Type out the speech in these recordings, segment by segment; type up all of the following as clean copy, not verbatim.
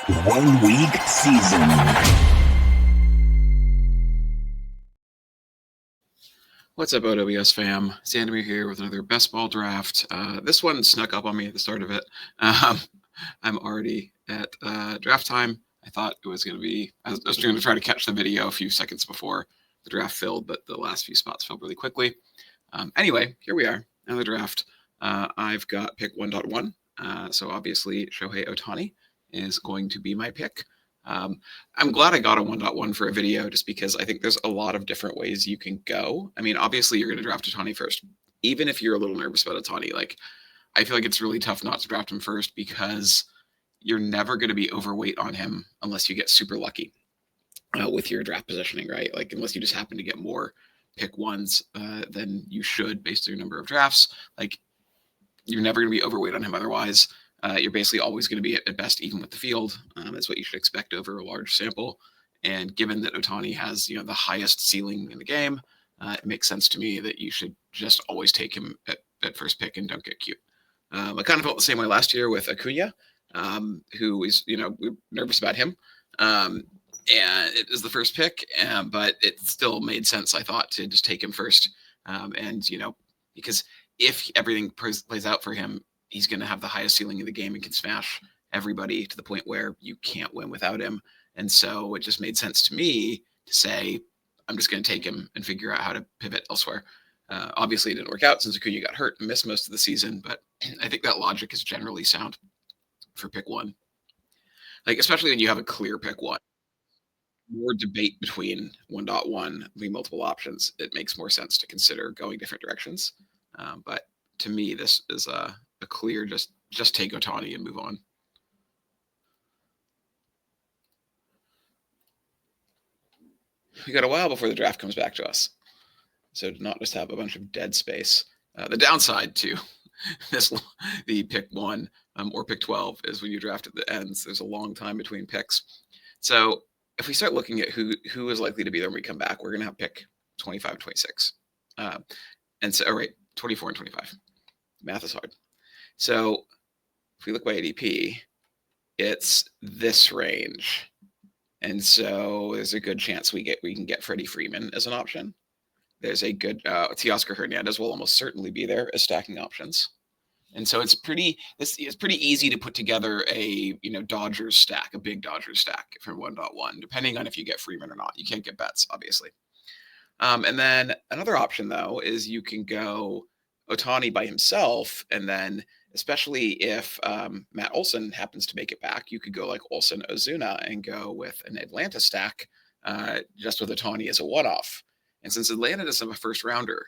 1 week season. What's up, OWS fam? Sandomir here with another best ball draft. This one snuck up on me at the start of it. I'm already at draft time. I thought it was going to be, I was going to try to catch the video a few seconds before the draft filled, but the last few spots filled really quickly. Anyway, here we are, another draft. I've got pick 1.1. So obviously Shohei Ohtani is going to be my pick. I'm glad I got a 1.1 for a video just because I think there's a lot of different ways you can go. I mean, obviously you're going to draft Ohtani first. Even if you're a little nervous about Ohtani, like I feel like it's really tough not to draft him first because you're never going to be overweight on him unless you get super lucky with your draft positioning, right? Like unless you just happen to get more pick ones than you should based on your number of drafts. Like you're never going to be overweight on him otherwise. You're basically always going to be at best even with the field. That's what you should expect over a large sample. And given that Ohtani has the highest ceiling in the game, it makes sense to me that you should just always take him at first pick and don't get cute. I kind of felt the same way last year with Acuna, who is we were nervous about him. And it was the first pick, but it still made sense, I thought, to just take him first. And because if everything plays out for him, he's going to have the highest ceiling in the game and can smash everybody to the point where you can't win without him. And so it just made sense to me to say, I'm just going to take him and figure out how to pivot elsewhere. Obviously, it didn't work out since Acuna got hurt and missed most of the season, but I think that logic is generally sound for pick one. Like, especially when you have a clear pick one. More debate between 1.1, between multiple options, it makes more sense to consider going different directions. But to me, this is a clear just take Ohtani and move on. We got a while before the draft comes back to us, so to not just have a bunch of dead space. The downside to the pick 1 or pick 12 is when you draft at the ends, there's a long time between picks. So if we start looking at who is likely to be there when we come back, we're going to have pick 25, 26. And so, all right, 24 and 25. Math is hard. So if we look by ADP, it's this range. And so there's a good chance we can get Freddie Freeman as an option. There's a good Teoscar Hernandez will almost certainly be there as stacking options. And so it's pretty easy to put together a Dodgers stack, a big Dodgers stack from 1.1, depending on if you get Freeman or not. You can't get Betts, obviously. And then another option though is you can go Ohtani by himself, and then especially if Matt Olson happens to make it back, you could go like Olson Ozuna and go with an Atlanta stack just with Ohtani as a one-off. And since Atlanta doesn't have a first rounder,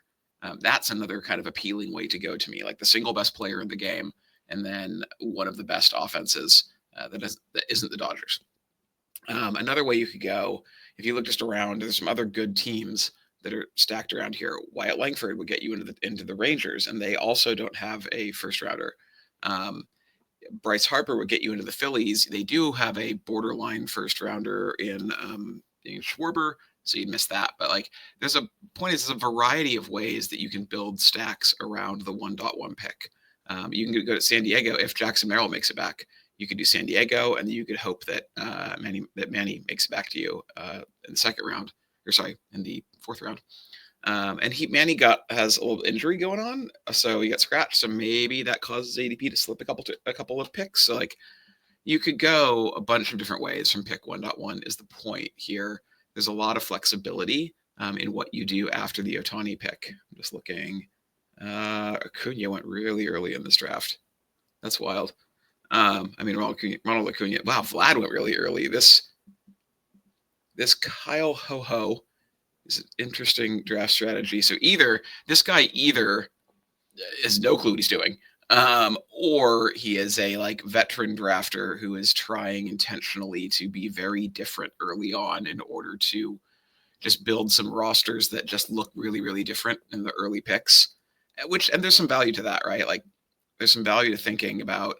that's another kind of appealing way to go to me, like the single best player in the game, and then one of the best offenses that isn't the Dodgers. Another way you could go, if you look just around, there's some other good teams that are stacked around here. Wyatt Langford would get you into the Rangers, and they also don't have a first rounder. Bryce Harper would get you into the Phillies. They do have a borderline first rounder in Schwarber, so you'd miss that. But like, there's a variety of ways that you can build stacks around the 1.1 pick. You can go to San Diego if Jackson Merrill makes it back. You could do San Diego, and you could hope that Manny makes it back to you in the second round, in the fourth round. And Manny has a little injury going on, so he got scratched. So maybe that causes ADP to slip a couple of picks. So like, you could go a bunch of different ways from pick 1.1 is the point here. There's a lot of flexibility in what you do after the Ohtani pick. I'm just looking. Acuna went really early in this draft. That's wild. Ronald Acuna. Wow, Vlad went really early. This Kyle Ho is an interesting draft strategy. So this guy has no clue what he's doing, or he is a veteran drafter who is trying intentionally to be very different early on in order to just build some rosters that just look really, really different in the early picks. And there's some value to that, right? Like, there's some value to thinking about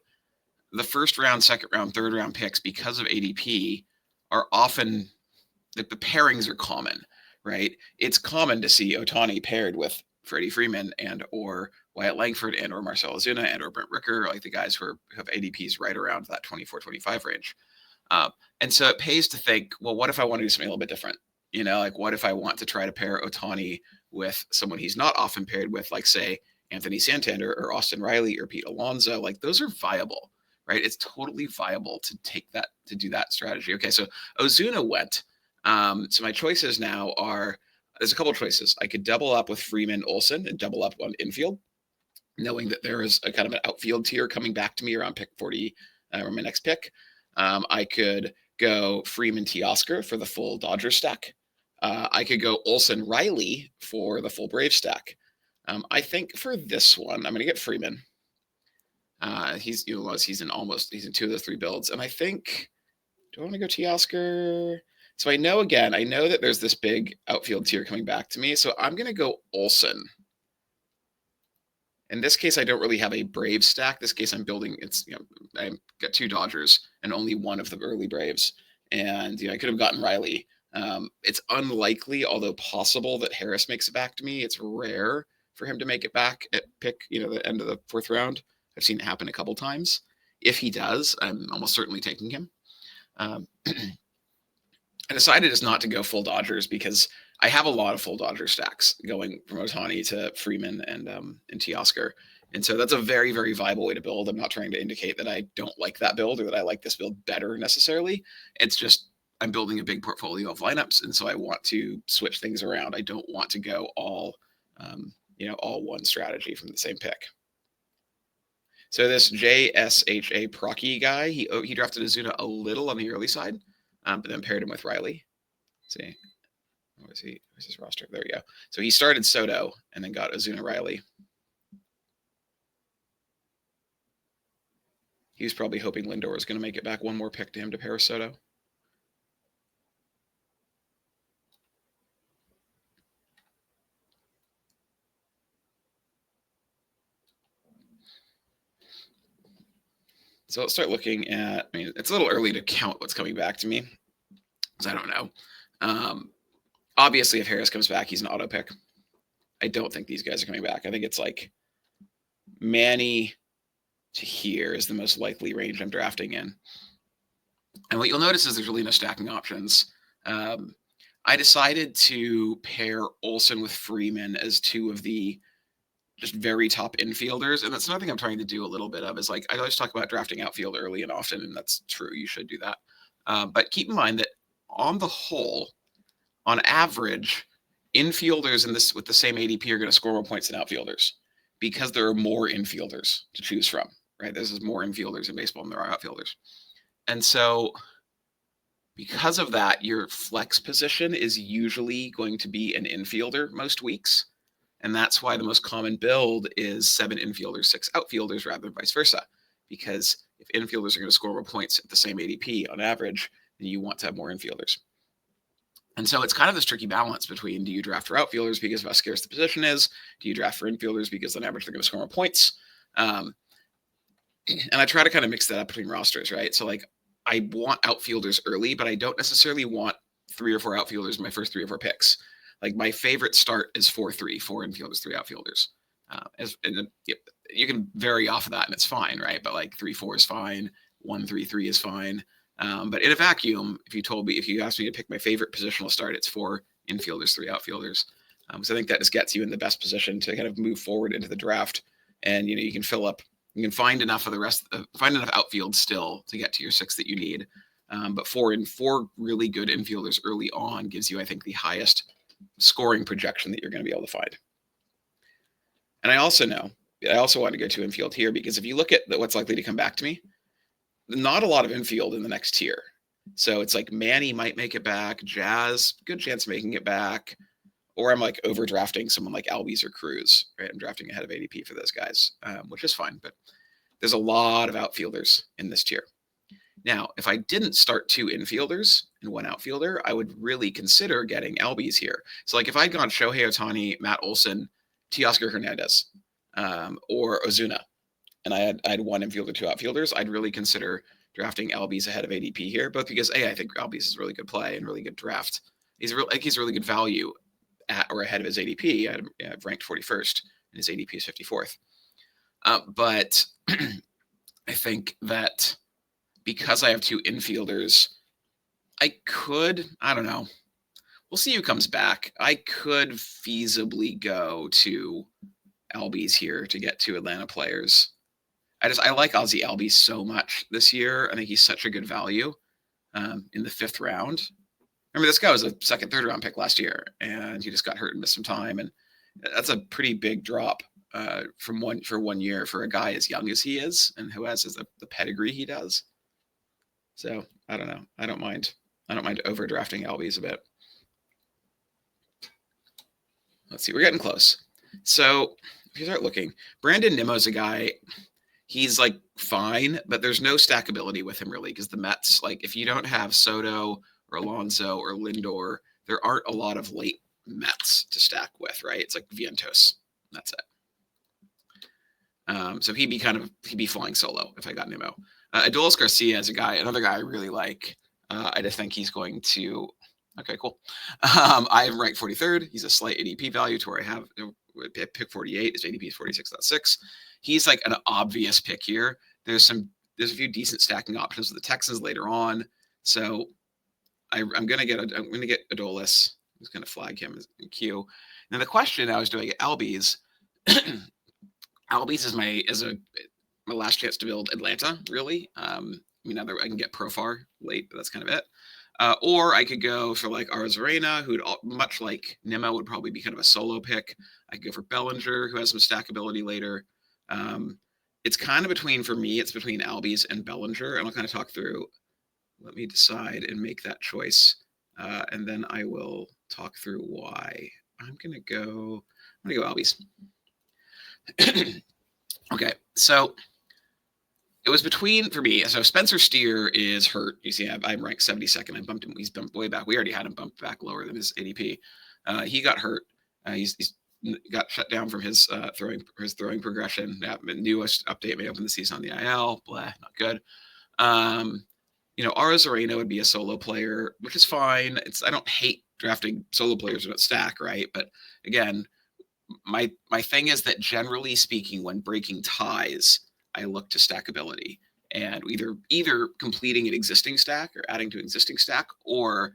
the first round, second round, third round picks because of ADP are often the pairings are common, right? It's common to see Ohtani paired with Freddie Freeman and or Wyatt Langford and or Marcell Ozuna and or Brent Rooker, like the guys who have ADPs right around that 24-25 range. And so it pays to think, well, what if I want to do something a little bit different? Like what if I want to try to pair Ohtani with someone he's not often paired with, like say Anthony Santander or Austin Riley or Pete Alonso? Like those are viable, right? It's totally viable to do that strategy. Okay, so Ozuna went. So my choices now are, there's a couple of choices. I could double up with Freeman Olsen and double up on infield, knowing that there is a kind of an outfield tier coming back to me around pick 40 or my next pick. I could go Freeman Teoscar for the full Dodgers stack. I could go Olsen Riley for the full Brave stack. I think for this one, I'm going to get Freeman. He's in two of the three builds, and I think, do I want to go Teoscar? So I know that there's this big outfield tier coming back to me, so I'm going to go Olsen. In this case, I don't really have a Brave stack. This case, I'm building. I've got two Dodgers and only one of the early Braves, and I could have gotten Riley. It's unlikely, although possible, that Harris makes it back to me. It's rare for him to make it back at pick, the end of the fourth round. I've seen it happen a couple times. If he does, I'm almost certainly taking him. I decided just not to go full Dodgers because I have a lot of full Dodger stacks going from Ohtani to Freeman and Teoscar. And so that's a very, very viable way to build. I'm not trying to indicate that I don't like that build or that I like this build better necessarily. It's just I'm building a big portfolio of lineups, and so I want to switch things around. I don't want to go all one strategy from the same pick. So this JSHA Procky guy, he drafted Ozuna a little on the early side, but then paired him with Riley. Let's see. Where's his roster? There we go. So he started Soto and then got Ozuna Riley. He was probably hoping Lindor was going to make it back one more pick to him to pair with Soto. So let's start looking at, it's a little early to count what's coming back to me, because I don't know. Obviously, if Harris comes back, he's an auto pick. I don't think these guys are coming back. I think it's like Manny to here is the most likely range I'm drafting in. And what you'll notice is there's really no stacking options. I decided to pair Olsen with Freeman as two of the just very top infielders. And that's another thing I'm trying to do a little bit of, is like, I always talk about drafting outfield early and often, and that's true. You should do that. But keep in mind that on the whole, on average, infielders with the same ADP are going to score more points than outfielders because there are more infielders to choose from, right? There's more infielders in baseball than there are outfielders. And so because of that, your flex position is usually going to be an infielder most weeks. And that's why the most common build is 7 infielders, 6 outfielders, rather than vice versa. Because if infielders are going to score more points at the same ADP on average, then you want to have more infielders. And so it's kind of this tricky balance between, do you draft for outfielders because of how scarce the position is? Do you draft for infielders because on average they're going to score more points? And I try to kind of mix that up between rosters, right? So like, I want outfielders early, but I don't necessarily want 3 or 4 outfielders in my first 3 or 4 picks. Like my favorite start is 4-3, 4 infielders, 3 outfielders. You can vary off of that and it's fine, right? But like 3-4 is fine, 1-3-3 is fine. But in a vacuum, if you asked me to pick my favorite positional start, it's 4 infielders, 3 outfielders. So I think that just gets you in the best position to kind of move forward into the draft, and you can fill up. You can find enough of the rest, find enough outfield still to get to your 6 that you need. But 4 really good infielders early on gives you, I think, the highest scoring projection that you're going to be able to find. And I also want to go to infield here, because if you look at what's likely to come back to me, not a lot of infield in the next tier. So it's like Manny might make it back, Jazz, good chance of making it back, or I'm like overdrafting someone like Albies or Cruz, right? I'm drafting ahead of ADP for those guys, which is fine, but there's a lot of outfielders in this tier. Now, if I didn't start 2 infielders and 1 outfielder, I would really consider getting Albies here. So like if I'd gone Shohei Ohtani, Matt Olson, Teoscar Hernandez, or Ozuna, and I had 1 infielder, 2 outfielders, I'd really consider drafting Albies ahead of ADP here, both because I think Albies is a really good play and really good draft. He's really good value at or ahead of his ADP. I've ranked 41st, and his ADP is 54th. But I think that because I have two infielders, I don't know. We'll see who comes back. I could feasibly go to Albies here to get two Atlanta players. I like Ozzy Albies so much this year. I think he's such a good value in the 5th round. Remember, this guy was a second, third round pick last year, and he just got hurt and missed some time. And that's a pretty big drop for 1 year for a guy as young as he is and who has the pedigree he does. So I don't know. I don't mind overdrafting Albies a bit. Let's see. We're getting close. So if you start looking, Brandon Nimmo's a guy. He's like fine, but there's no stackability with him really because the Mets, like if you don't have Soto or Alonso or Lindor, there aren't a lot of late Mets to stack with, right? It's like Vientos. That's it. So he'd be flying solo if I got Nimmo. Adolis Garcia is another guy I really like. I just think he's going to. Okay, cool. I am ranked 43rd. He's a slight ADP value to where I have pick 48. His ADP is 46.6. He's like an obvious pick here. There's a few decent stacking options with the Texans later on. So I'm gonna get Adolis. I'm just gonna flag him as in queue. Now the question now is, do I get Albies? Albies is my last chance to build Atlanta, really. I can get Profar late, but that's kind of it. Or I could go for like Arozarena, who much like Nimmo would probably be kind of a solo pick. I could go for Bellinger, who has some stackability later. It's kind of between Albies and Bellinger, and I'll kind of talk through. Let me decide and make that choice, and then I will talk through why. I'm gonna go Albies. Okay, so it was between for me. So Spencer Steer is hurt. You see, I'm ranked 72nd. I bumped him. He's bumped way back. We already had him bumped back lower than his ADP. He got hurt. He's got shut down from his throwing progression. That newest update may open the season on the IL. Blah, not good. Arozarena would be a solo player, which is fine. I don't hate drafting solo players who don't stack, right? But again, my thing is that generally speaking, when breaking ties, I look to stackability and either completing an existing stack or adding to an existing stack, or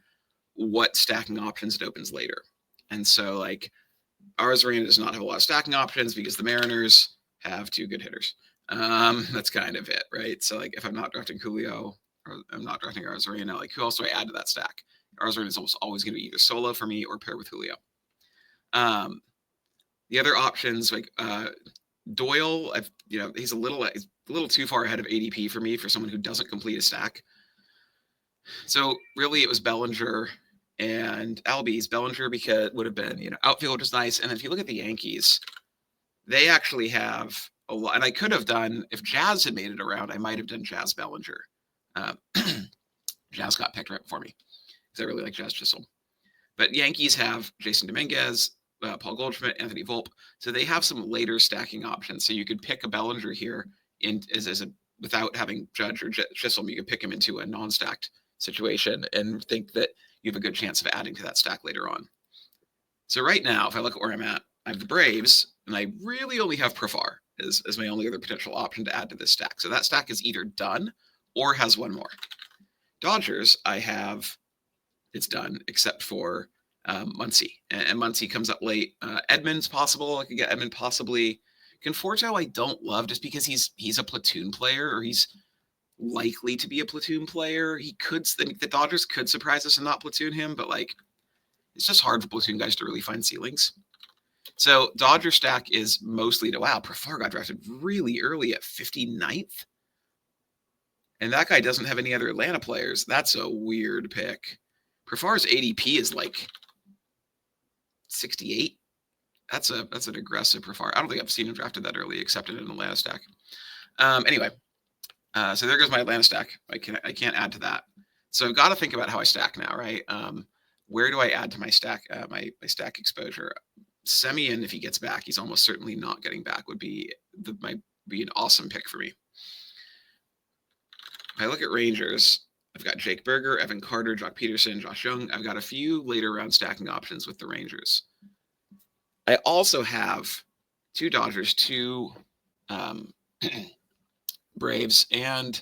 what stacking options it opens later. And so like Arozarena does not have a lot of stacking options because the Mariners have two good hitters. That's kind of it, right? So like if I'm not drafting Julio or I'm not drafting Arozarena, like who else do I add to that stack? Arozarena is almost always going to be either solo for me or pair with Julio. The other options like Doyle, he's a little too far ahead of ADP for me for someone who doesn't complete a stack. So really, it was Bellinger and Albies. Bellinger because would have been outfield is nice, and if you look at the Yankees, they actually have a lot. And I could have done if Jazz had made it around, I might have done Jazz Bellinger. Jazz got picked right before me because I really like Jazz Chisholm. But Yankees have Jason Dominguez, Paul Goldschmidt, Anthony Volpe. So they have some later stacking options. So you could pick a Bellinger here without having Judge or Chisholm. You could pick him into a non-stacked situation and think that you have a good chance of adding to that stack later on. So right now, if I look at where I'm at, I have the Braves, and I really only have Profar as my only other potential option to add to this stack. So that stack is either done or has one more. Dodgers, it's done except for Muncy, and Muncy comes up late. Edmonds possible. I could get Edmund possibly. Conforto I don't love just because he's a platoon player, or he's likely to be a platoon player. The Dodgers could surprise us and not platoon him, but like it's just hard for platoon guys to really find ceilings. So Dodger stack is mostly Profar got drafted really early at 59th. And that guy doesn't have any other Atlanta players. That's a weird pick. Profar's ADP is like 68. That's an aggressive Profar. I don't think I've seen him drafted that early, except in an Atlanta stack. Anyway, so there goes my Atlanta stack. I can't add to that. So I've got to think about how I stack now, right? Where do I add to my stack? My stack exposure. Semien, if he gets back, he's almost certainly not getting back. Would be an awesome pick for me. If I look at Rangers, I've got Jake Berger, Evan Carter, Jock Peterson, Josh Young. I've got a few later round stacking options with the Rangers. I also have two Dodgers, two Braves, and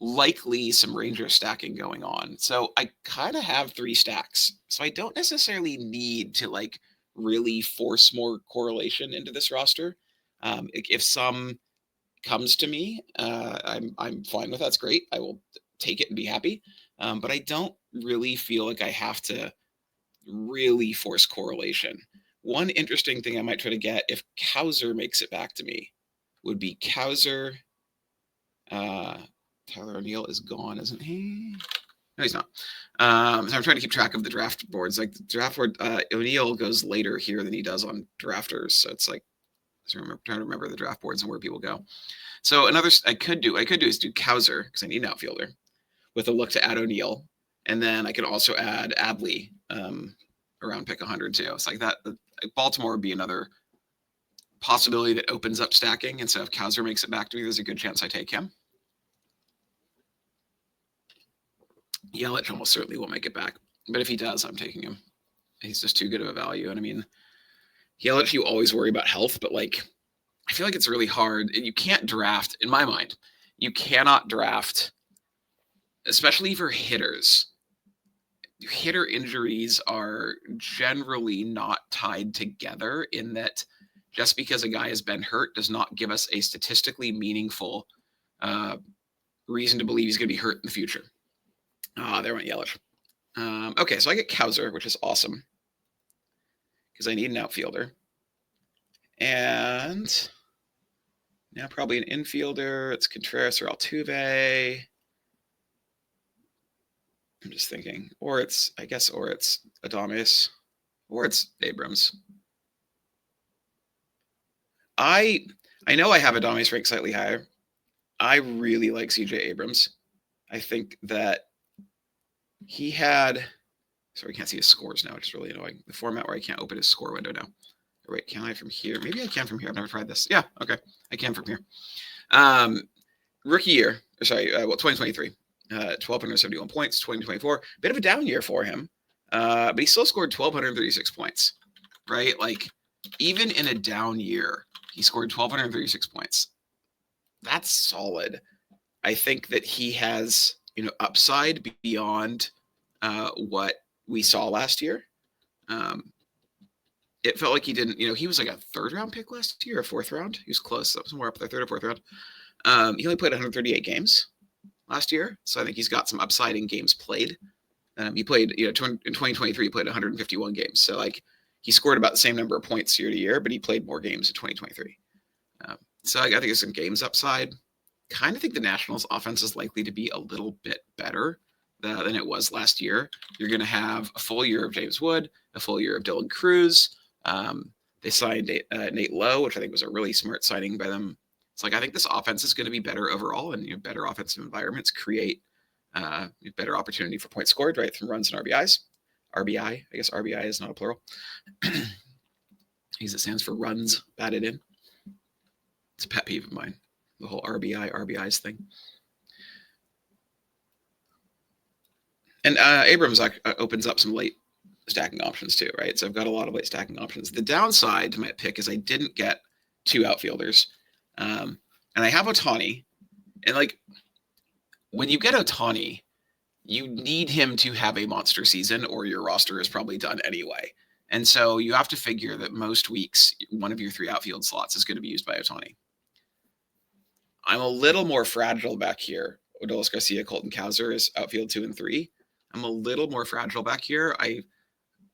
likely some Ranger stacking going on. So I kind of have 3 stacks. So I don't necessarily need to like really force more correlation into this roster. If some comes to me, I'm fine with that. That's great. I will take it and be happy. But I don't really feel like I have to really force correlation. One interesting thing I might try to get if Cowser makes it back to me would be Cowser. Tyler O'Neill is gone, isn't he? No, he's not. So I'm trying to keep track of the draft boards. Like the draft board, O'Neill goes later here than he does on drafters. So it's like trying to remember the draft boards and where people go. So another I could do is do Cowser because I need an outfielder with a look to add O'Neill, and then I could also add Adley around pick 100 too. It's like that. Baltimore would be another possibility that opens up stacking. And so if Cowser makes it back to me, there's a good chance I take him. Yelich almost certainly will make it back, but if he does, I'm taking him. He's just too good of a value. And I mean, Yelich, you always worry about health, but like, I feel like it's really hard. And you can't draft, in my mind, you cannot draft, especially for hitters. Hitter injuries are generally not tied together in that just because a guy has been hurt does not give us a statistically meaningful reason to believe he's going to be hurt in the future. There went Yelich. Okay, so I get Cowser, which is awesome because I need an outfielder. And now probably an infielder. It's Contreras or Altuve. I'm just thinking. Or it's Adames. Or it's Abrams. I know I have Adames ranked slightly higher. I really like CJ Abrams. I think that he had, sorry, I can't see his scores now, which is really annoying. The format where I can't open his score window now. Or wait, can I from here? Maybe I can from here. I've never tried this. Yeah, okay. I can from here. Rookie year, 2023. 1,271 points, 2024. Bit of a down year for him, but he still scored 1,236 points, right? Like, even in a down year, he scored 1,236 points. That's solid. I think that he has, upside beyond what we saw last year. It felt like he didn't, he was like a 3rd round pick last year, a 4th round. He was close. That was somewhere up there, 3rd or 4th round. He only played 138 games last year. So I think he's got some upside in games played. He played, in 2023, he played 151 games. So like he scored about the same number of points year to year, but he played more games in 2023. So I think there's some games upside. Kind of think the Nationals offense is likely to be a little bit better than it was last year. You're going to have a full year of James Wood, a full year of Dylan Cruz. They signed Nate Lowe, which I think was a really smart signing by them. It's like, I think this offense is going to be better overall, and better offensive environments create better opportunity for points scored, right, from runs and RBIs. RBI, I guess RBI is not a plural. It stands for runs batted in. It's a pet peeve of mine, the whole RBIs thing. And Abrams opens up some late stacking options too, right? So I've got a lot of late stacking options. The downside to my pick is I didn't get 2 outfielders. And I have Ohtani. And like, when you get Ohtani, you need him to have a monster season or your roster is probably done anyway. And so you have to figure that most weeks, one of your 3 outfield slots is going to be used by Ohtani. I'm a little more fragile back here. Odalis Garcia, Colton Cowser is outfield 2 and 3. I'm a little more fragile back here.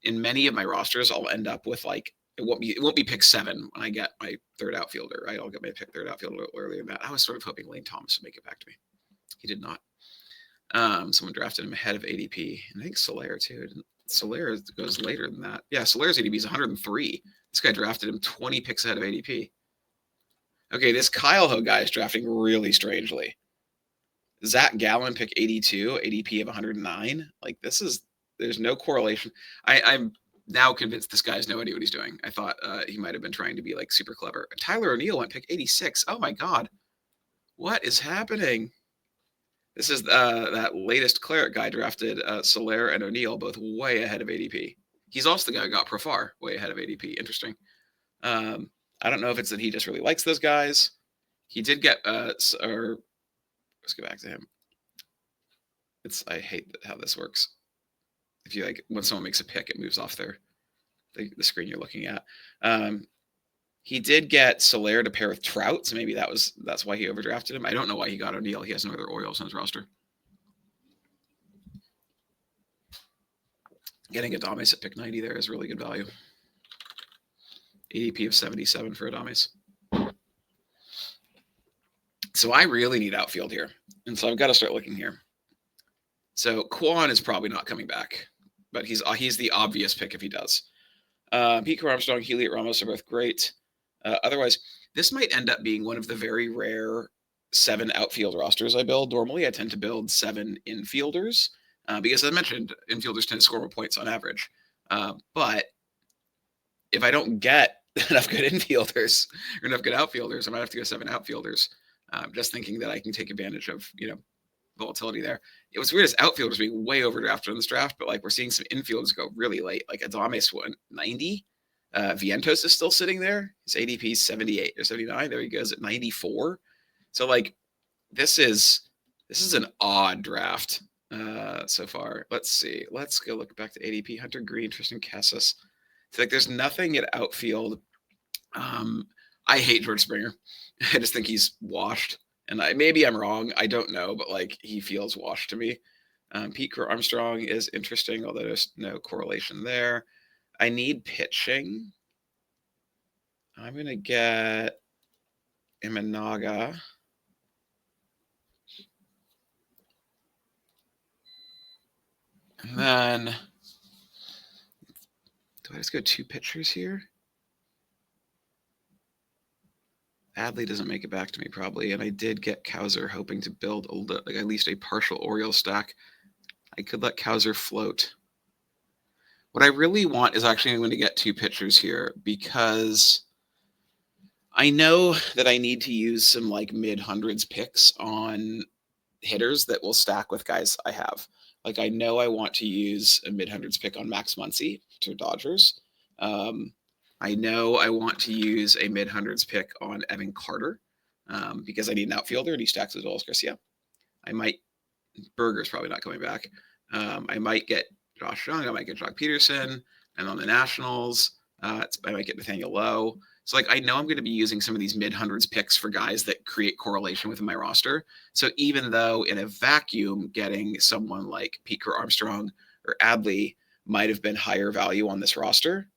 In many of my rosters, I'll end up with like, it won't be pick 7 when I get my 3rd outfielder, right? I'll get my pick 3rd outfielder a little earlier than that. I was sort of hoping Lane Thomas would make it back to me. He did not. Someone drafted him ahead of ADP, and I think Soler too. Soler goes later than that. Yeah, Soler's ADP is 103. This guy drafted him 20 picks ahead of ADP. Okay, this Kyle Ho guy is drafting really strangely. Zach Gallen pick 82, ADP of 109. Like, there's no correlation. I'm now convinced this guy has no idea what he's doing. I thought he might have been trying to be like super clever. Tyler O'Neill went pick 86. Oh my God. What is happening? This is that latest Claret guy drafted Soler and O'Neill both way ahead of ADP. He's also the guy who got Profar way ahead of ADP. Interesting. I don't know if it's that he just really likes those guys. He did get, let's go back to him. I hate how this works. If you when someone makes a pick, it moves off the screen you're looking at. He did get Soler to pair with Trout, so maybe that's why he overdrafted him. I don't know why he got O'Neill. He has no other Orioles on his roster. Getting Adames at pick 90 there is really good value. ADP of 77 for Adames. So I really need outfield here. And so I've got to start looking here. So Kwon is probably not coming back, but he's the obvious pick if he does. Pico Armstrong, Heliot Ramos are both great. Otherwise, this might end up being one of the very rare 7 outfield rosters I build. Normally, I tend to build 7 infielders because, as I mentioned, infielders tend to score more points on average. But if I don't get enough good infielders or enough good outfielders, I might have to go 7 outfielders. Just thinking that I can take advantage of, volatility there. It was weird as outfielders being way overdrafted in this draft, but we're seeing some infielders go really late. Like Adames went 90. Vientos is still sitting there. His ADP is 78 or 79. There he goes at 94. So this is an odd draft so far. Let's see. Let's go look back to ADP. Hunter Green, Tristan Casas. So there's nothing at outfield. I hate George Springer. I just think he's washed. And maybe I'm wrong. I don't know, but he feels washed to me. Pete Crow Armstrong is interesting, although there's no correlation there. I need pitching. I'm going to get Imanaga. And then, do I just go 2 pitchers here? Adley doesn't make it back to me probably, and I did get Kowser hoping to build at least a partial Orioles stack. I could let Kowser float. What I really want is actually going to get 2 pitchers here because I know that I need to use some mid-hundreds picks on hitters that will stack with guys I have. I know I want to use a mid-hundreds pick on Max Muncy to Dodgers. I know I want to use a mid-hundreds pick on Evan Carter because I need an outfielder and he stacks as well as Garcia. Berger's probably not coming back. I might get Josh Young. I might get Jock Peterson. And on the Nationals, I might get Nathaniel Lowe. So I know I'm going to be using some of these mid-hundreds picks for guys that create correlation within my roster. So even though in a vacuum, getting someone like Pete Crow Armstrong or Adley might have been higher value on this roster,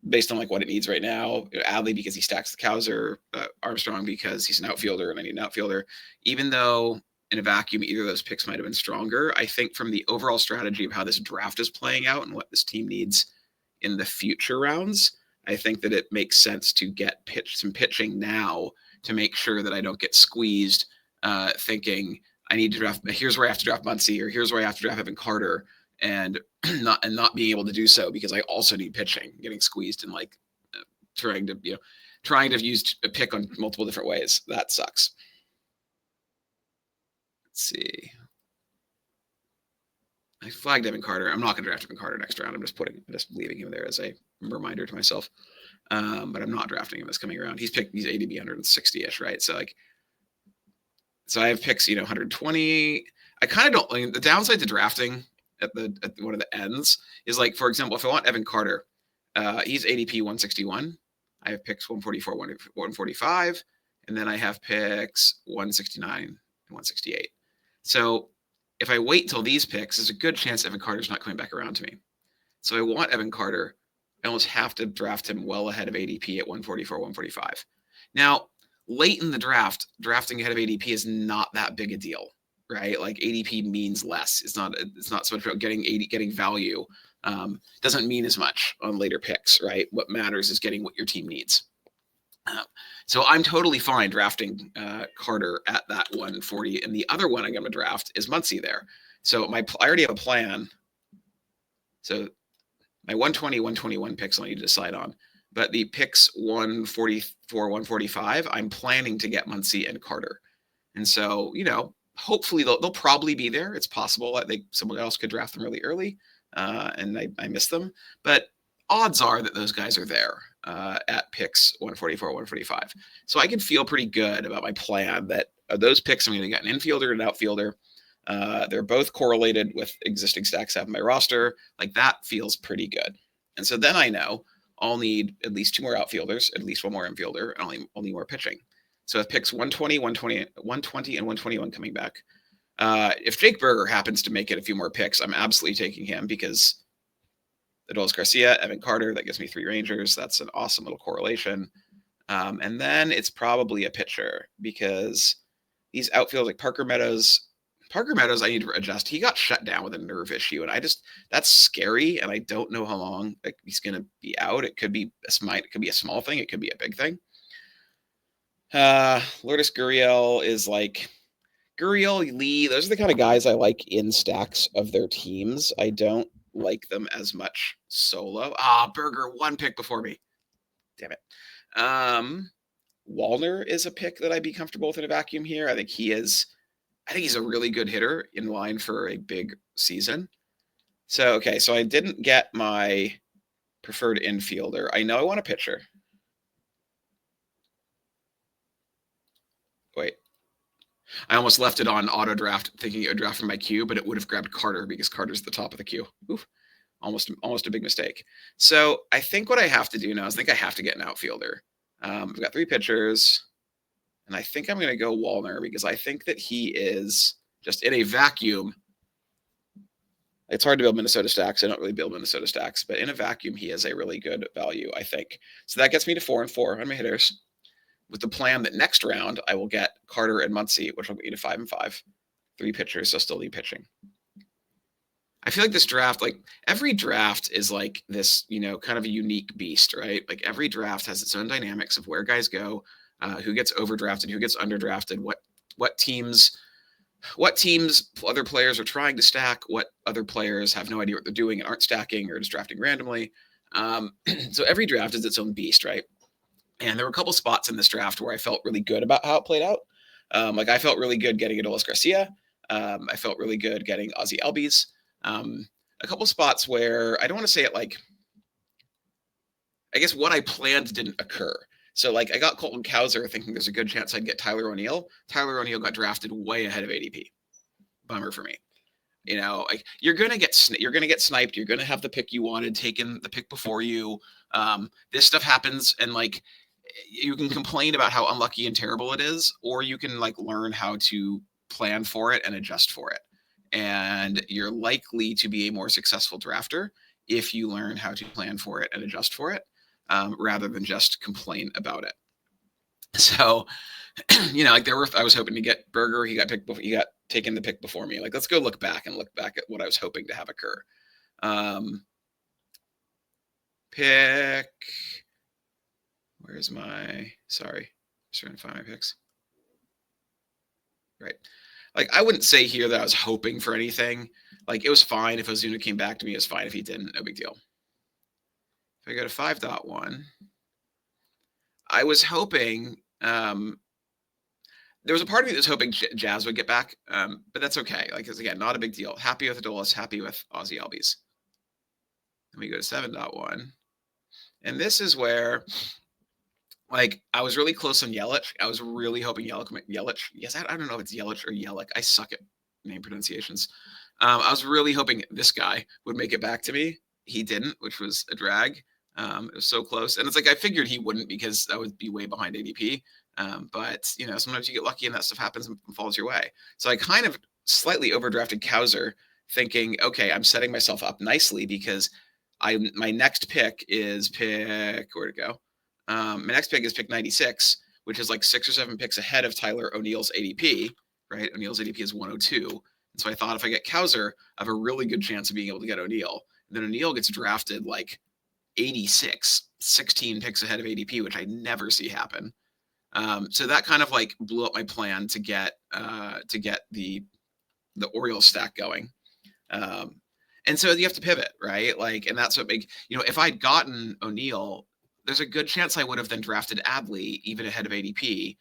based on what it needs right now. Adley because he stacks the Kowser, Armstrong because he's an outfielder and I need an outfielder. Even though in a vacuum, either of those picks might have been stronger, I think from the overall strategy of how this draft is playing out and what this team needs in the future rounds, I think that it makes sense to get some pitching now to make sure that I don't get squeezed thinking I need to draft, here's where I have to draft Muncy or here's where I have to draft Evan Carter and not being able to do so because I also need pitching, getting squeezed and trying to use a pick on multiple different ways. That sucks. Let's see. I flagged Evan Carter. I'm not going to draft Evan Carter next round. I'm just leaving him there as a reminder to myself. But I'm not drafting him this coming around. He's ADP 160-ish, right? So I have picks, 120. I kind of don't. The downside to drafting at one of the ends is for example, if I want Evan Carter, he's ADP 161. I have picks 144, 145, and then I have picks 169 and 168. So if I wait till these picks, there's a good chance Evan Carter's not coming back around to me. So I want Evan Carter. I almost have to draft him well ahead of ADP at 144, 145. Now, late in the draft, drafting ahead of ADP is not that big a deal, right? ADP means less. It's not so much about getting value. Doesn't mean as much on later picks, right? What matters is getting what your team needs. So I'm totally fine drafting Carter at that 140. And the other one I'm going to draft is Muncy there. So I already have a plan. So my 120, 121 picks I need to decide on. But the picks 144, 145, I'm planning to get Muncy and Carter. And so, hopefully they'll probably be there. It's possible that someone else could draft them really early and I missed them. But odds are that those guys are there at picks 144, 145. So I can feel pretty good about my plan that those picks I'm going to get an infielder and an outfielder. They're both correlated with existing stacks I have in my roster. Like that feels pretty good. And so then I know I'll need at least 2 more outfielders, at least 1 more infielder, and I'll need more pitching. So with picks 120, 120, and 121 coming back, if Jake Berger happens to make it a few more picks, I'm absolutely taking him because Adolis Garcia, Evan Carter, that gives me 3 Rangers. That's an awesome little correlation. And then it's probably a pitcher because these outfielders like Parker Meadows, I need to adjust. He got shut down with a nerve issue, and that's scary. And I don't know how long he's going to be out. It could be a small thing. It could be a big thing. Lourdes Gurriel is like Gurriel, Lee. Those are the kind of guys I like in stacks of their teams. I don't like them as much solo. Berger, 1 pick before me. Damn it. Wallner is a pick that I'd be comfortable with in a vacuum here. I think he's a really good hitter in line for a big season. So, okay, so I didn't get my preferred infielder. I know I want a pitcher. Wait. I almost left it on auto draft thinking it would draft from my queue, but it would have grabbed Carter because Carter's the top of the queue. Oof. Almost a big mistake. So I think what I have to do now is I have to get an outfielder. I've got 3 pitchers, and I think I'm going to go Wallner because I think that he is just in a vacuum. It's hard to build Minnesota stacks. I don't really build Minnesota stacks, but in a vacuum, he is a really good value, I think. So that gets me to 4 and 4 on my hitters, with the plan that next round I will get Carter and Muncy, which will get me to 5 and 5. 3 pitchers, so still need pitching. I feel like this draft, like every draft is like this, kind of a unique beast, right? Like every draft has its own dynamics of where guys go, who gets overdrafted, who gets underdrafted, what teams other players are trying to stack, what other players have no idea what they're doing and aren't stacking or just drafting randomly. So every draft is its own beast, right? And there were a couple spots in this draft where I felt really good about how it played out. I felt really good getting Adolis Garcia. I felt really good getting Ozzie Albies. A couple spots where I don't want to say it like, I guess what I planned didn't occur. So I got Colton Cowser thinking there's a good chance I'd get Tyler O'Neill. Tyler O'Neill got drafted way ahead of ADP. Bummer for me. You're going to get sniped. You're going to have the pick you wanted taken the pick before you. This stuff happens, and you can complain about how unlucky and terrible it is, or you can learn how to plan for it and adjust for it. And you're likely to be a more successful drafter if you learn how to plan for it and adjust for it, rather than just complain about it. So, I was hoping to get Berger. He got taken the pick before me. Let's go look back at what I was hoping to have occur. Pick. Where's sorry, just trying to find my picks. Right. I wouldn't say here that I was hoping for anything. It was fine if Ozuna came back to me. It was fine if he didn't. No big deal. If I go to 5.1, I was hoping, there was a part of me that was hoping Jazz would get back, but that's okay. Because again, not a big deal. Happy with Adolis, happy with Ozzie Albies. Then we go to 7.1. And this is where, I was really close on Yelich. I was really hoping Yelich. Yes, I don't know if it's Yelich or Yelich. I suck at name pronunciations. I was really hoping this guy would make it back to me. He didn't, which was a drag. It was so close. And it's I figured he wouldn't because I would be way behind ADP. But, sometimes you get lucky and that stuff happens and falls your way. So I kind of slightly overdrafted Cowser thinking, okay, I'm setting myself up nicely because my next pick is where'd it go? My next pick is pick 96, which is 6 or 7 picks ahead of Tyler O'Neill's ADP, right? O'Neill's ADP is 102. And so I thought if I get Cowser, I have a really good chance of being able to get O'Neill. And then O'Neill gets drafted 86, 16 picks ahead of ADP, which I never see happen. So that kind of blew up my plan to get the Orioles stack going. And so you have to pivot, right? And that's what if I'd gotten O'Neill, there's a good chance I would have then drafted Adley even ahead of ADP,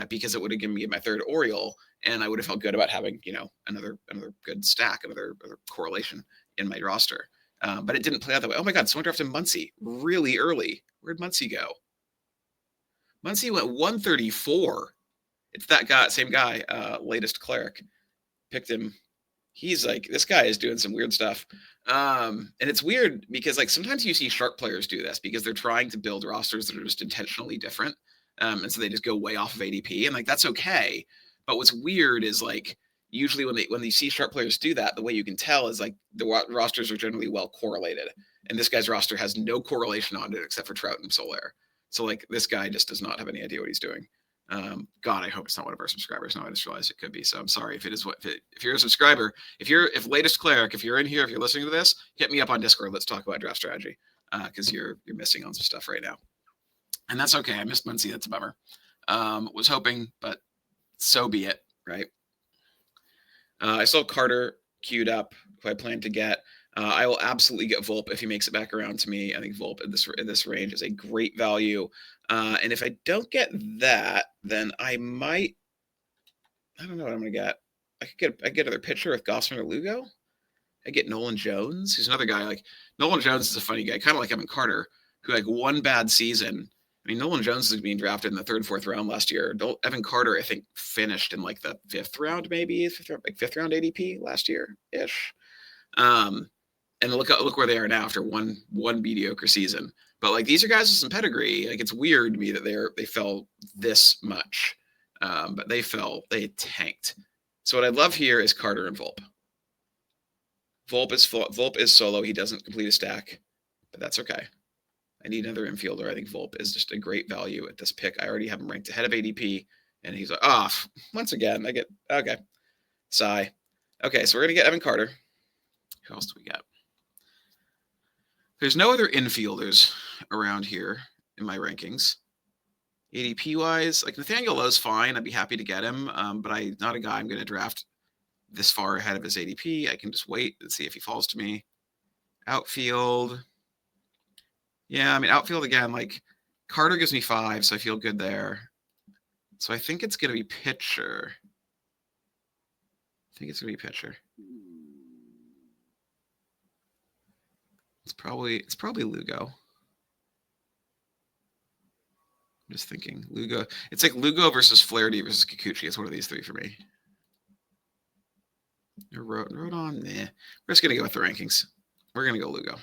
because it would have given me my 3rd Oriole, and I would have felt good about having, another good stack, another correlation in my roster. But it didn't play out that way. Oh my God, someone drafted Muncy really early. Where'd Muncy go? Muncy went 134. It's that guy, same guy, latest cleric. picked him. He's like, this guy is doing some weird stuff. And it's weird because like sometimes you see sharp players do this because they're trying to build rosters that are just intentionally different. And so they just go way off of ADP, and like that's okay. But what's weird is like usually when you see sharp players do that, the way you can tell is like the rosters are generally well correlated. And this guy's roster has no correlation on it except for Trout and Soler. So like this guy just does not have any idea what he's doing. God, I hope it's not one of our subscribers. No, I just realized it could be. So I'm sorry if it is. If you're a subscriber, if latest cleric, if you're in here, if you're listening to this, hit me up on Discord. Let's talk about draft strategy because you're missing on some stuff right now, and that's okay. I missed Muncie. That's a bummer. Was hoping, but so be it. Right. I still have Carter queued up, who I plan to get. I will absolutely get Volpe if he makes it back around to me. I think Volpe in this range is a great value. And if I don't get that, then I might. I don't know what I'm going to get. I get another pitcher with Gossman or Lugo. I get Nolan Jones, who's another guy. Like Nolan Jones is a funny guy, kind of like Evan Carter, who like one bad season. I mean, Nolan Jones is being drafted in the 3rd, 4th round last year. Evan Carter, I think, finished in like the 5th round, maybe 5th round ADP last year ish. And look where they are now after one mediocre season. But like these are guys with some pedigree. Like it's weird to me that they fell this much, but they tanked. So what I love here is Carter and Volpe. Volpe is solo. He doesn't complete a stack, but that's okay. I need another infielder. I think Volpe is just a great value at this pick. I already have him ranked ahead of ADP, and he's like, once again, I get okay. Sigh. Okay, so we're gonna get Evan Carter. Who else do we got? There's no other infielders around here in my rankings. ADP-wise, like Nathaniel Lowe's fine. I'd be happy to get him, but I'm not a guy I'm going to draft this far ahead of his ADP. I can just wait and see if he falls to me. Outfield. Yeah, I mean, outfield again, like Carter gives me 5, so I feel good there. So I think it's going to be pitcher. It's probably Lugo. I'm just thinking Lugo. It's like Lugo versus Flaherty versus Kikuchi. It's one of these 3 for me. Rodon, nah. We're just gonna go with the rankings. We're gonna go Lugo.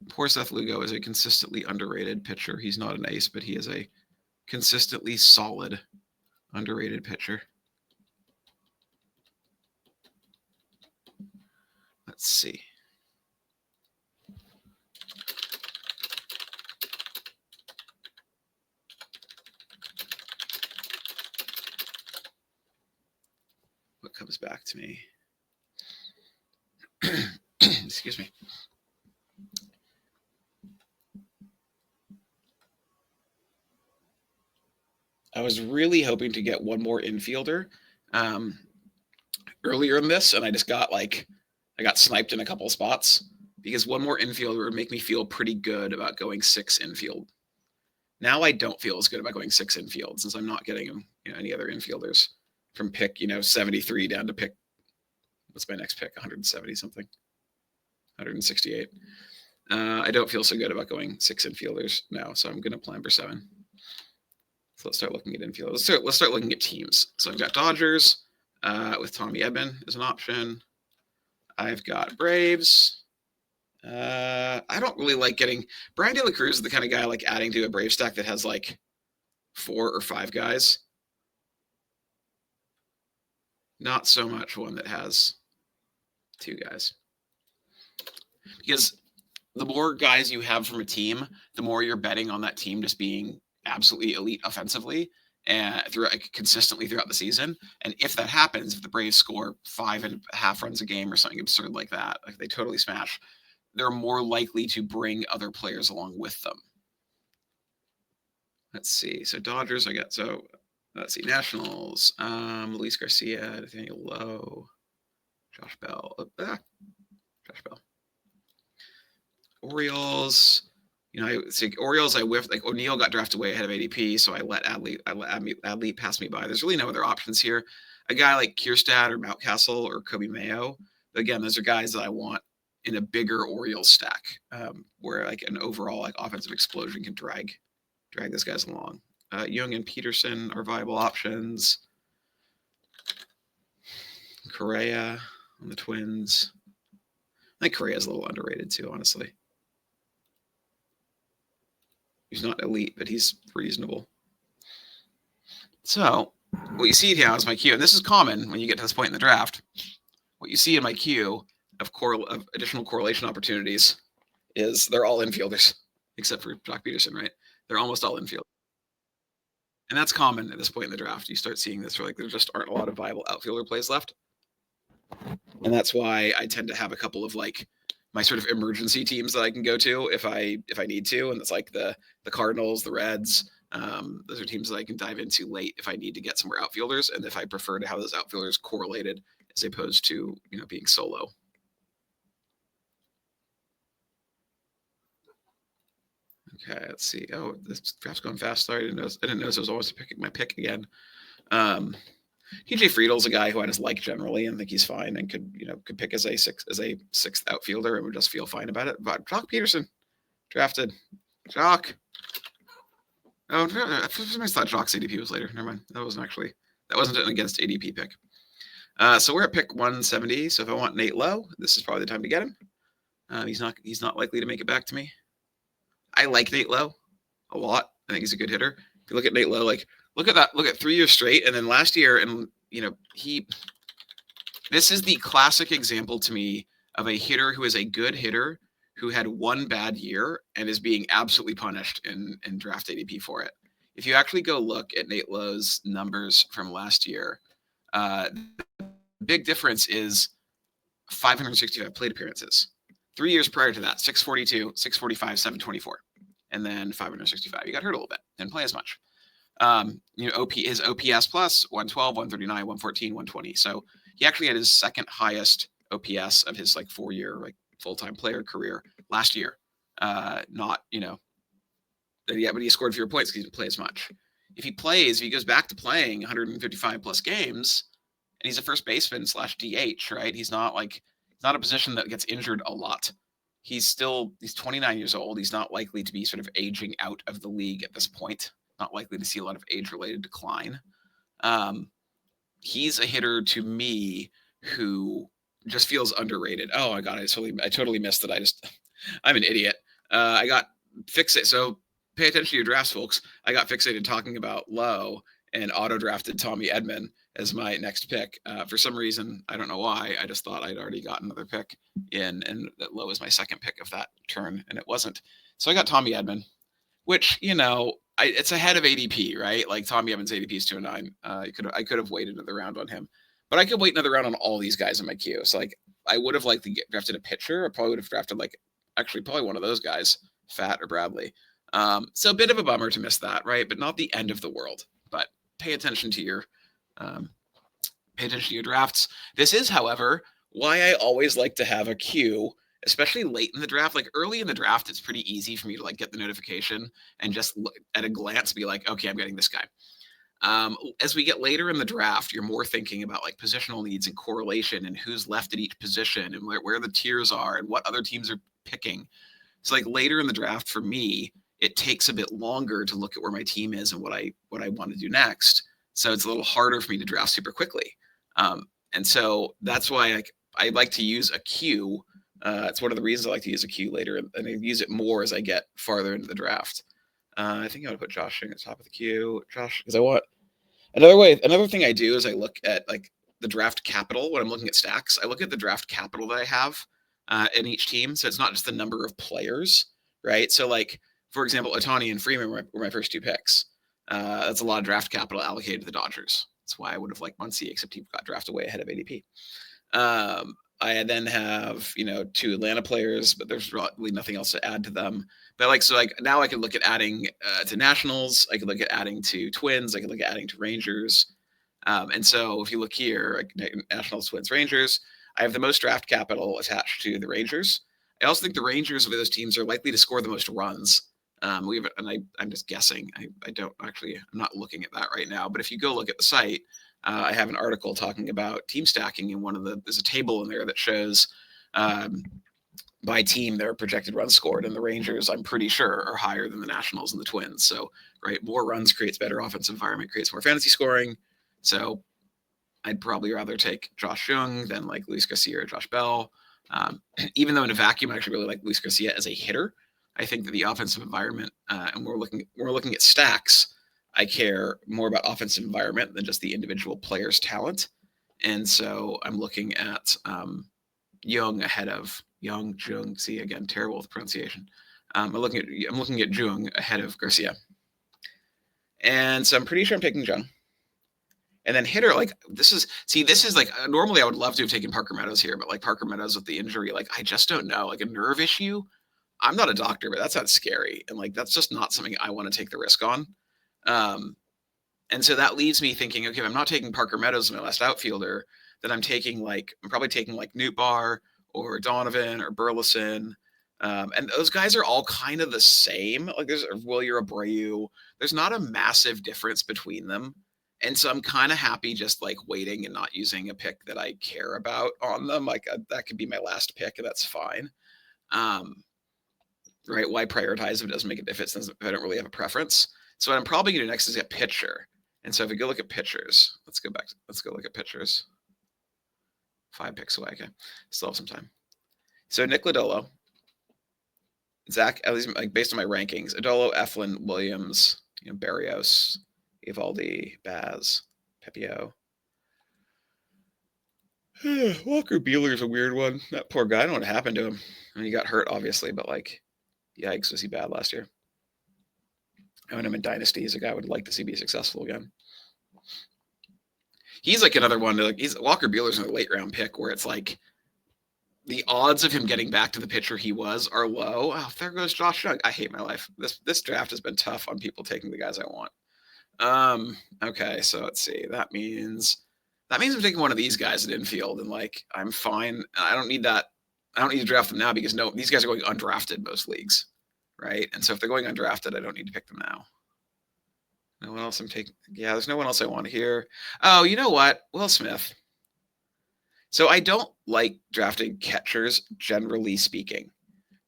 Poor Seth Lugo is a consistently underrated pitcher. He's not an ace, but he is a consistently solid, underrated pitcher. Let's see. What comes back to me? Excuse me. I was really hoping to get one more infielder earlier in this, and I just got I got sniped in a couple of spots because one more infielder would make me feel pretty good about going 6 infield. Now I don't feel as good about going 6 infield since I'm not getting any other infielders from pick 73 down to pick. What's my next pick? 170 something, 168. I don't feel so good about going 6 infielders now, so I'm going to plan for 7. So let's start looking at infielders. Let's start looking at teams. So I've got Dodgers with Tommy Edman as an option. I've got Braves. I don't really like getting Brian De La Cruz is the kind of guy I like adding to a Brave stack that has like 4 or 5 guys. Not so much one that has 2 guys. Because the more guys you have from a team, the more you're betting on that team just being absolutely elite offensively and consistently throughout the season. And if that happens, if the Braves score 5.5 runs a game or something absurd like that, like they totally smash, they're more likely to bring other players along with them. Let's see. So Dodgers, let's see. Nationals, Luis Garcia, Nathaniel Lowe, Josh Bell. Josh Bell. Orioles. Orioles, I whiffed. Like O'Neill got drafted way ahead of ADP, so I let Adley pass me by. There's really no other options here. A guy like Kierstad or Mountcastle or Kobe Mayo. Again, those are guys that I want in a bigger Orioles stack, where like an overall like offensive explosion can drag those guys along. Young and Peterson are viable options. Correa on the Twins. I think Correa's a little underrated too, honestly. He's not elite, but he's reasonable. So what you see here is my queue, and this is common when you get to this point in the draft. What you see in my queue of additional correlation opportunities is they're all infielders, except for Jock Peterson, right? They're almost all infield. And that's common at this point in the draft. You start seeing this where like there just aren't a lot of viable outfielder plays left. And that's why I tend to have a couple of like my sort of emergency teams that I can go to if I need to. And it's like the Cardinals, the Reds. Those are teams that I can dive into late if I need to get some more outfielders, and if I prefer to have those outfielders correlated as opposed to being solo. Okay, let's see. Oh, this draft's going fast. Sorry, I didn't notice I was almost picking my pick again. TJ Friedel's a guy who I just like generally and think he's fine and could pick as a sixth outfielder and would just feel fine about it. But Jock Peterson drafted. Jock. Oh, I thought Jock's ADP was later. Never mind. That wasn't an against ADP pick. So we're at pick 170. So if I want Nate Lowe, this is probably the time to get him. He's not likely to make it back to me. I like Nate Lowe a lot. I think he's a good hitter. If you look at Nate Lowe, like look at that. Look at 3 years straight, and then last year, and this is the classic example to me of a hitter who is a good hitter who had one bad year and is being absolutely punished in draft ADP for it. If you actually go look at Nate Lowe's numbers from last year, the big difference is 565 plate appearances. 3 years prior to that, 642, 645, 724, and then 565. He got hurt a little bit, didn't play as much. His OPS plus 112, 139, 114, 120. So he actually had his second highest OPS of his 4-year full-time player career last year. But he scored fewer points because he didn't play as much. If he goes back to playing 155 plus games, and he's a first baseman / DH, right? He's not a position that gets injured a lot. He's 29 years old. He's not likely to be sort of aging out of the league at this point. Not likely to see a lot of age-related decline. He's a hitter to me who just feels underrated. Oh my God, I totally missed that. I'm an idiot. I got fixated. So pay attention to your drafts, folks. I got fixated talking about Lowe and auto-drafted Tommy Edman as my next pick. For some reason, I don't know why, I just thought I'd already got another pick in, and that Lowe is my second pick of that turn, and it wasn't. So I got Tommy Edman, which, it's ahead of ADP, right? Like Tommy Edman's ADP is 209. I could have waited another round on him, but I could wait another round on all these guys in my queue. So I would have liked to get drafted a pitcher. I probably would have drafted probably one of those guys, Fat or Bradley. So a bit of a bummer to miss that, right? But not the end of the world. But pay attention to your drafts. This is, however, why I always like to have a queue, especially late in the draft. Early in the draft, it's pretty easy for me to get the notification and just look at a glance, be like, okay, I'm getting this guy. As we get later in the draft, you're more thinking about positional needs and correlation and who's left at each position and where the tiers are and what other teams are picking. So later in the draft for me, it takes a bit longer to look at where my team is and what I want to do next. So it's a little harder for me to draft super quickly. And so that's why I like to use a queue. It's one of the reasons I like to use a queue later, and I use it more as I get farther into the draft. I think I would put Josh at the top of the queue. Josh, because I want another thing I do is I look at the draft capital when I'm looking at stacks. I look at the draft capital that I have in each team. So it's not just the number of players, right? So for example, Ohtani and Freeman were my first 2 picks. That's a lot of draft capital allocated to the Dodgers. That's why I would have liked Muncy, except he got drafted way ahead of ADP. I then have 2 Atlanta players, but there's really nothing else to add to them. But now I can look at adding to Nationals. I can look at adding to Twins. I can look at adding to Rangers. And so if you look here, Nationals, Twins, Rangers, I have the most draft capital attached to the Rangers. I also think the Rangers of those teams are likely to score the most runs. I'm just guessing. I'm not looking at that right now. But if you go look at the site, I have an article talking about team stacking, and there's a table in there that shows by team their projected runs scored, and the Rangers, I'm pretty sure, are higher than the Nationals and the Twins. So, right, more runs creates better offensive environment, creates more fantasy scoring. So I'd probably rather take Josh Jung than like Luis Garcia or Josh Bell. Even though in a vacuum, I actually really like Luis Garcia as a hitter. I think that the offensive environment, and we're looking at stacks, I care more about offensive environment than just the individual player's talent. And so I'm looking at Jung ahead of Jung. See, again, terrible with pronunciation. I'm looking at Jung ahead of Garcia. And so I'm pretty sure I'm taking Jung. And then hitter, like this is like normally I would love to have taken Parker Meadows here, but like Parker Meadows with the injury, like I just don't know, like a nerve issue. I'm not a doctor, but that sounds scary, and like that's just not something I want to take the risk on. And so that leaves me thinking, okay, if I'm not taking Parker Meadows as my last outfielder, then I'm probably taking like Nootbaar or Donovan or Burleson. And those guys are all kind of the same. Like there's Wilyer Abreu. There's not a massive difference between them. And so I'm kind of happy just like waiting and not using a pick that I care about on them. Like that could be my last pick, and that's fine. Right? Why prioritize if it doesn't make a difference if I don't really have a preference? So what I'm probably going to do next is get pitcher. And so if we go look at pitchers, let's go look at pitchers. 5 picks away. Okay. Still have some time. So Nick Lodolo, Zach, at least like based on my rankings, Adolo, Eflin, Williams, Barrios, Evaldi, Baz, Pepio. Walker Buehler is a weird one. That poor guy. I don't know what happened to him. I mean, he got hurt, obviously, but like, yikes, was he bad last year? I mean, I'm in Dynasty. He's a guy I would like to see be successful again. He's like another one. Walker Buehler's in a late round pick where it's like the odds of him getting back to the pitcher he was are low. Oh, there goes Josh Jung. I hate my life. This draft has been tough on people taking the guys I want. Okay, so let's see. That means I'm taking one of these guys at infield, and like I'm fine. I don't need that. I don't need to draft them now because these guys are going undrafted most leagues, right? And so if they're going undrafted, I don't need to pick them now. No one else I'm taking. Yeah, there's no one else I want here. Oh, you know what? Will Smith. So I don't like drafting catchers, generally speaking.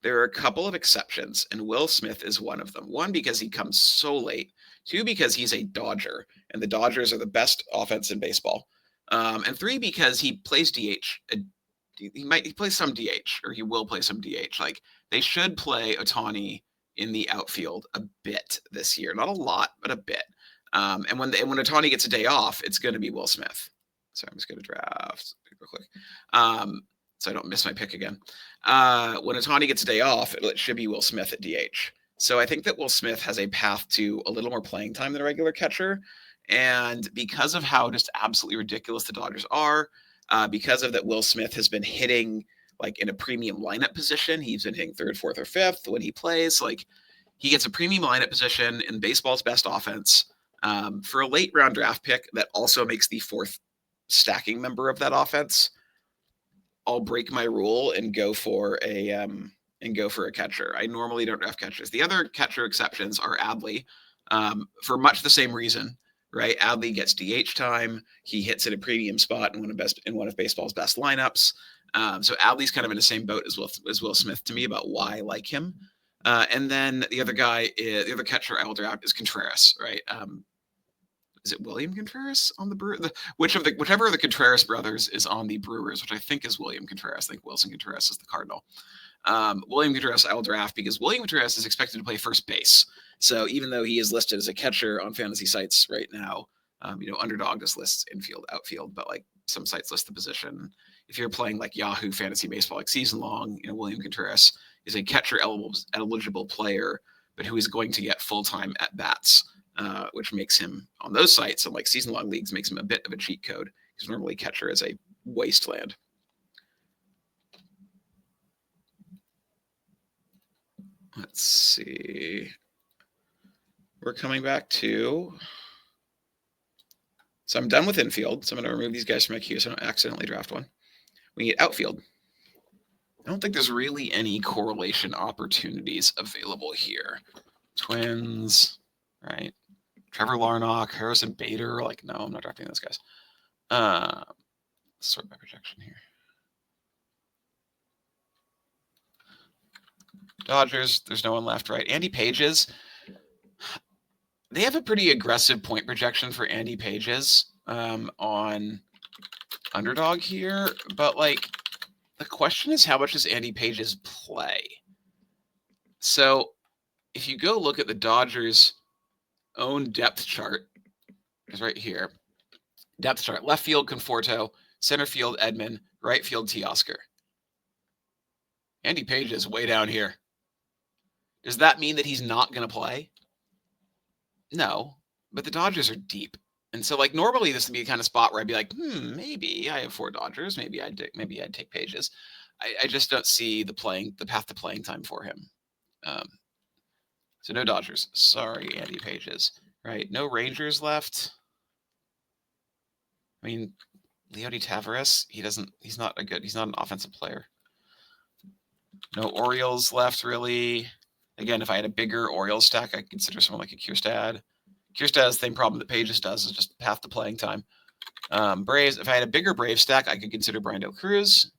There are a couple of exceptions, and Will Smith is one of them. One, because he comes so late. 2, because he's a Dodger, and the Dodgers are the best offense in baseball. And 3, because he plays DH. He plays some DH, or he will play some DH. Like they should play Ohtani in the outfield a bit this year, not a lot, but a bit. And when Ohtani gets a day off, it's going to be Will Smith. So I'm just going to draft real quick, so I don't miss my pick again. When Ohtani gets a day off, it should be Will Smith at DH. So I think that Will Smith has a path to a little more playing time than a regular catcher. And because of how just absolutely ridiculous the Dodgers are, because of that, Will Smith has been hitting like in a premium lineup position. He's been hitting 3rd, 4th, or 5th when he plays. Like he gets a premium lineup position in baseball's best offense for a late round draft pick that also makes the 4th stacking member of that offense. I'll break my rule and go for a catcher. I normally don't draft catchers. The other catcher exceptions are Adley, for much the same reason, right? Adley gets DH time. He hits at a premium spot in one of baseball's best lineups. So Adley's kind of in the same boat as Will Smith to me about why I like him. And then the other catcher I will draft is Contreras, right? Is it William Contreras on the Brewers? Whichever of the Contreras brothers is on the Brewers, which I think is William Contreras. I think Wilson Contreras is the Cardinal. William Contreras I will draft because William Contreras is expected to play first base. So even though he is listed as a catcher on fantasy sites right now, Underdog just lists infield, outfield, but like some sites list the position. If you're playing like Yahoo Fantasy Baseball like season long, William Contreras is a catcher eligible player, but who is going to get full-time at bats. Which makes him on those sites and like season long leagues makes him a bit of a cheat code because normally catcher is a wasteland. Let's see. We're coming back to. So I'm done with infield. So I'm going to remove these guys from my queue so I don't accidentally draft one. We need outfield. I don't think there's really any correlation opportunities available here. Twins, right? Trevor Larnach, Harrison Bader. Like, no, I'm not drafting those guys. Sort by projection here. Dodgers, there's no one left, right? Andy Pages. They have a pretty aggressive point projection for Andy Pages on underdog here, but like the question is how much does Andy Page's play? So if you go look at the Dodgers' own depth chart, it's right here. Depth chart: left field Conforto, center field Edman, right field Teoscar. Andy Page is way down here. Does that mean that he's not going to play? No, but the Dodgers are deep. And so, like, normally this would be the kind of spot where I'd be like, maybe I have 4 Dodgers. Maybe I'd take Pages. I just don't see the path to playing time for him. So no Dodgers. Sorry, Andy Pages. Right? No Rangers left. I mean, Leody Taveras, he's not an offensive player. No Orioles left, really. Again, if I had a bigger Orioles stack, I'd consider someone like a Kierstad. Kierstad has the same problem that Pages does, is just path to playing time. Braves, if I had a bigger Brave stack, I could consider Brian De La Cruz.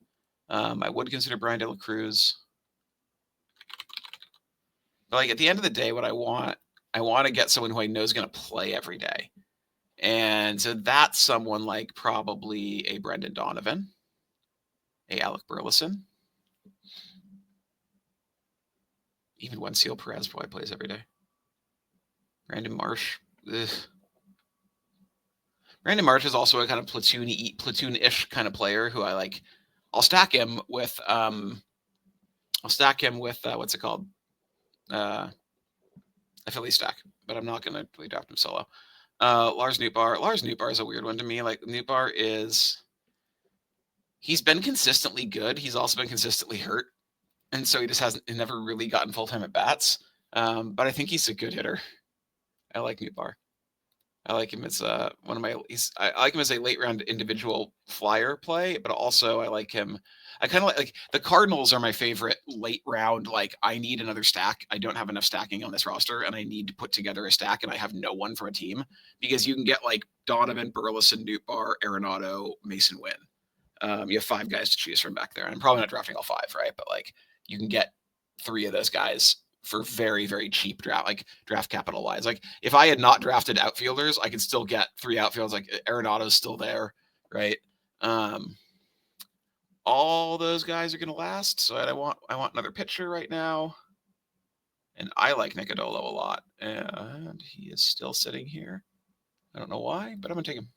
I would consider Brian De La Cruz. But like at the end of the day, what I want to get someone who I know is going to play every day. And so that's someone like probably a Brendan Donovan, a Alec Burleson. Even Wensiel Perez probably plays every day. Brandon Marsh. Ugh. Brandon Marsh is also a kind of platoon-ish kind of player who I like. I'll stack him with what's it called? A Philly stack, but I'm not gonna really draft him solo. Lars Nootbaar is a weird one to me. Like Nootbaar he's been consistently good. He's also been consistently hurt. And so he just never really gotten full-time at bats. But I think he's a good hitter. I like Nootbaar. I like him as I like him as a late round individual flyer play, but also I like him. I kind of like the Cardinals are my favorite late round. Like I need another stack. I don't have enough stacking on this roster, and I need to put together a stack, and I have no one from a team because you can get like Donovan, Burleson, Nootbaar, Arenado, Mason Wynn. You have 5 guys to choose from back there, and I'm probably not drafting all 5, right? But like you can get 3 of those guys for very, very cheap draft capital wise. Like if I had not drafted outfielders, I could still get 3 outfielders. Like Arenado's still there, right? All those guys are going to last. So I want another pitcher right now. And I like Nicodola a lot. And he is still sitting here. I don't know why, but I'm going to take him.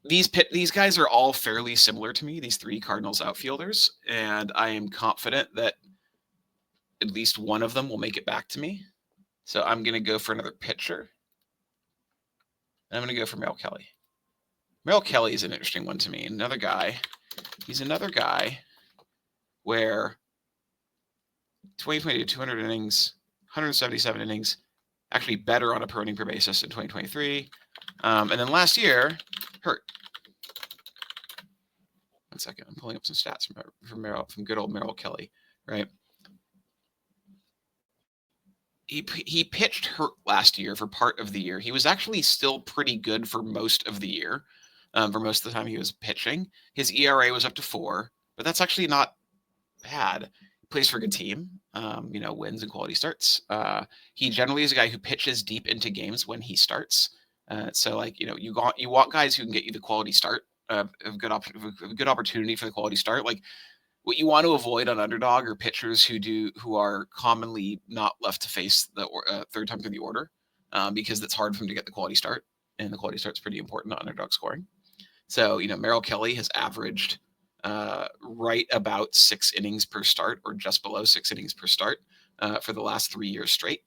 These guys are all fairly similar to me, these 3 Cardinals outfielders. And I am confident that at least one of them will make it back to me. So I'm going to go for another pitcher. And I'm going to go for Merrill Kelly. Merrill Kelly is an interesting one to me. Another guy. He's another guy where 2022, 200 innings, 177 innings, actually better on a per inning per basis in 2023. And then last year, hurt. 1 second. I'm pulling up some stats from good old Merrill Kelly, right? He pitched hurt last year for part of the year. He was actually still pretty good for most of the year. For most of the time he was pitching. His ERA was up to 4, but that's actually not bad. He plays for a good team, wins and quality starts. He generally is a guy who pitches deep into games when he starts. So like, you want guys who can get you the quality start, a good opportunity for the quality start. Like what you want to avoid on underdog are pitchers who are commonly not left to face the third time through the order, because it's hard for them to get the quality start, and the quality start's pretty important on underdog scoring. So Merrill Kelly has averaged right about 6 innings per start, or just below 6 innings per start for the last 3 years straight,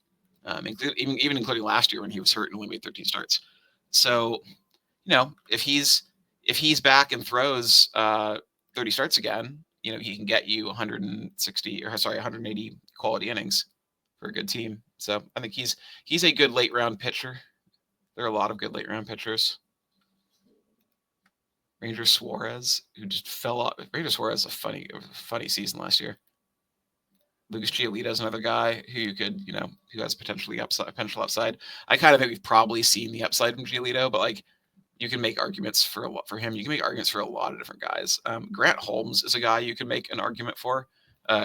even including last year when he was hurt and only made 13 starts. So if he's back and throws 30 starts again, he can get you 180 quality innings for a good team. So I think he's a good late round pitcher. There are a lot of good late round pitchers. Ranger Suarez, who just fell off. Ranger Suarez is a funny season last year. Lucas Giolito is another guy who who has potential upside. I kind of think we've probably seen the upside from Giolito, but like you can make arguments for him. You can make arguments for a lot of different guys. Grant Holmes is a guy you can make an argument for.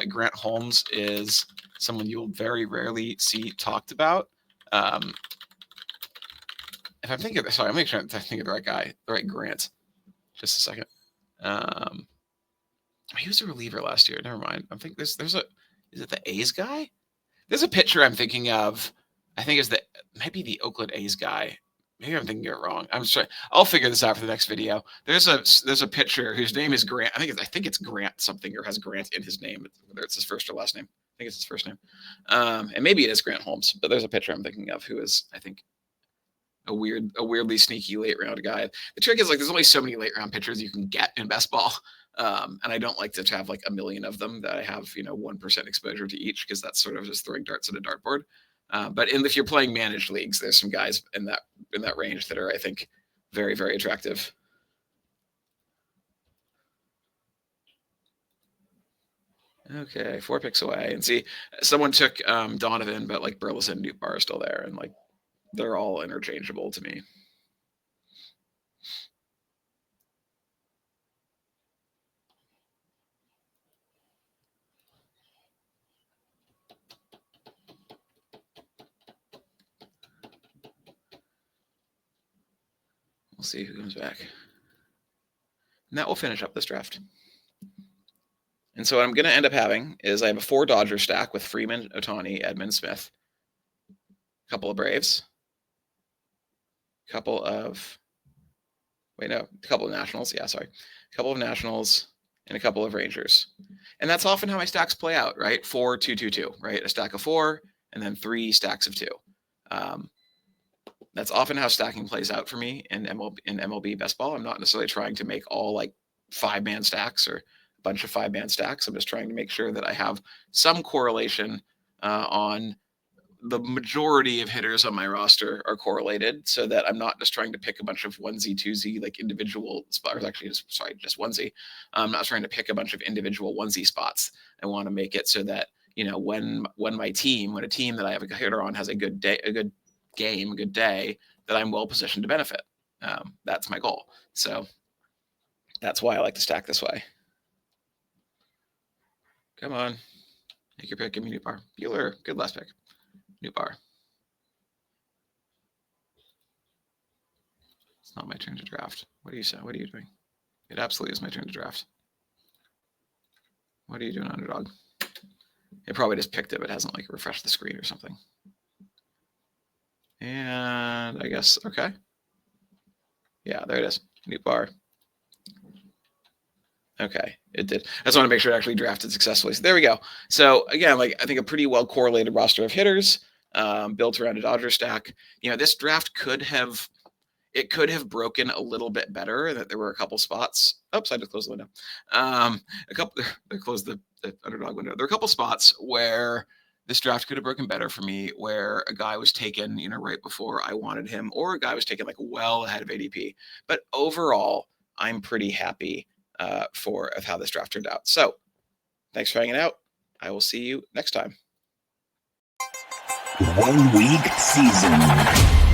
Grant Holmes is someone you'll very rarely see talked about. If I'm thinking, sorry, I'm making sure I think of the right guy, the right Grant. Just a second. He was a reliever last year. Never mind. I think there's a, is it the A's guy? There's a pitcher I'm thinking of. I think it's might be the Oakland A's guy. Maybe I'm thinking it wrong. I'm sorry. I'll figure this out for the next video. There's a pitcher whose name is Grant. I think it's Grant something, or has Grant in his name, whether it's his first or last name. I think it's his first name. And maybe it is Grant Holmes, but there's a pitcher I'm thinking of who is, I think, a weirdly sneaky late round guy. The trick is, like, there's only so many late round pitchers you can get in best ball. And I don't like to have like a million of them that I have, 1% exposure to each, because that's sort of just throwing darts at a dartboard. But if you're playing managed leagues, there's some guys in that range that are, I think, very, very attractive. Okay, 4 picks away. And see, someone took Donovan, but like Burleson and Newt Bar are still there, and like they're all interchangeable to me. We'll see who comes back. And that will finish up this draft. And so what I'm going to end up having is I have a 4 Dodger stack with Freeman, Ohtani, Edman, Smith, a couple of Braves, a couple of Nationals. Yeah, sorry. A couple of Nationals and a couple of Rangers. And that's often how my stacks play out, right? 4, 2, 2, 2, right? A stack of 4 and then 3 stacks of 2. That's often how stacking plays out for me in MLB best ball. I'm not necessarily trying to make all like 5-man stacks or a bunch of 5-man stacks. I'm just trying to make sure that I have some correlation on the majority of hitters on my roster are correlated, so that I'm not just trying to pick a bunch of 1Z, 2Z, like individual spots. Actually, just 1Z. I'm not trying to pick a bunch of individual 1Z spots. I want to make it so that, when a team that I have a hitter on has a good day, a good game, a good day, that I'm well positioned to benefit. That's my goal. So that's why I like to stack this way. Come on, make your pick. Give me Newt Bar. Bueller, good last pick. Newt Bar. It's not my turn to draft. What do you say? What are you doing? It absolutely is my turn to draft. What are you doing, Underdog? It probably just picked it, but hasn't like refreshed the screen or something. And I guess, okay. Yeah, there it is. Newt Bar. Okay, it did. I just want to make sure it actually drafted successfully. So there we go. So again, like, I think a pretty well correlated roster of hitters built around a Dodger stack. This draft could have broken a little bit better. That there were a couple spots. Oops, I just closed the window. I closed the Underdog window. There were a couple spots where this draft could have broken better for me, where a guy was taken, right before I wanted him, or a guy was taken like well ahead of ADP. But overall, I'm pretty happy of how this draft turned out. So thanks for hanging out. I will see you next time. 1 week season.